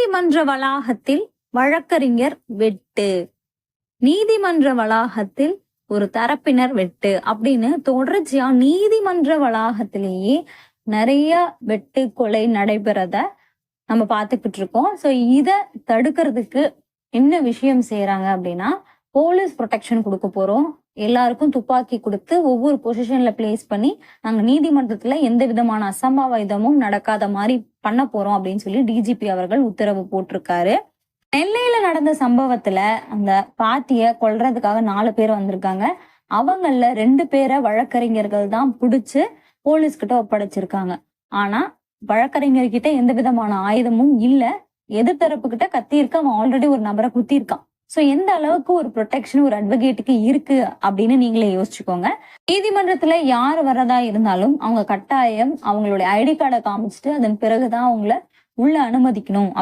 நீதிமன்ற வளாகத்தில் வழக்கறிஞர் வெட்டு. நீதிமன்ற வளாகத்தில் ஒரு தரப்பினர் வெட்டு அப்படின்னு தொடர்ச்சியா நீதிமன்ற வளாகத்திலேயே நிறைய வெட்டு கொலை நடைபெறத நம்ம பார்த்துக்கிட்டு இருக்கோம். ஸோ இதை தடுக்கிறதுக்கு என்ன விஷயம் செய்யறாங்க அப்படின்னா, போலீஸ் ப்ரொடெக்ஷன் கொடுக்க போறோம். எல்லாருக்கும் துப்பாக்கி கொடுத்து ஒவ்வொரு பொசிஷன்ல பிளேஸ் பண்ணி நாங்க நீதிமன்றத்துல எந்த விதமான அசம்பாவிதமும் நடக்காத மாதிரி பண்ண போறோம் அப்படின்னு சொல்லி டிஜிபி அவர்கள் உத்தரவு போட்டிருக்காரு. நெல்லையில நடந்த சம்பவத்துல அந்த பாட்டிய கொல்றதுக்காக 4 பேர் வந்திருக்காங்க. அவங்கள 2 பேரை வழக்கறிஞர்கள் தான் பிடிச்சு போலீஸ் கிட்ட ஒப்படைச்சிருக்காங்க. ஆனா வழக்கறிஞர்கிட்ட எந்த விதமான ஆயுதமும் இல்ல. எதிர்த்தரப்பு கிட்ட கத்தி இருக்கு. அவன் ஆல்ரெடி ஒரு நபரை குத்திருக்கான். சோ எந்த அளவுக்கு ஒரு ப்ரொடெக்ஷன் ஒரு அட்வொகேட்டுக்கு இருக்கு அப்படின்னு நீங்களே யோசிச்சுக்கோங்க. நீதிமன்றத்துல யார் வரதா இருந்தாலும் அவங்க கட்டாயம் அவங்களுடைய ஐடி கார்டை காமிச்சிட்டு அதன் பிறகுதான் அவங்கள உள்ள அனுமதிக்கணும்.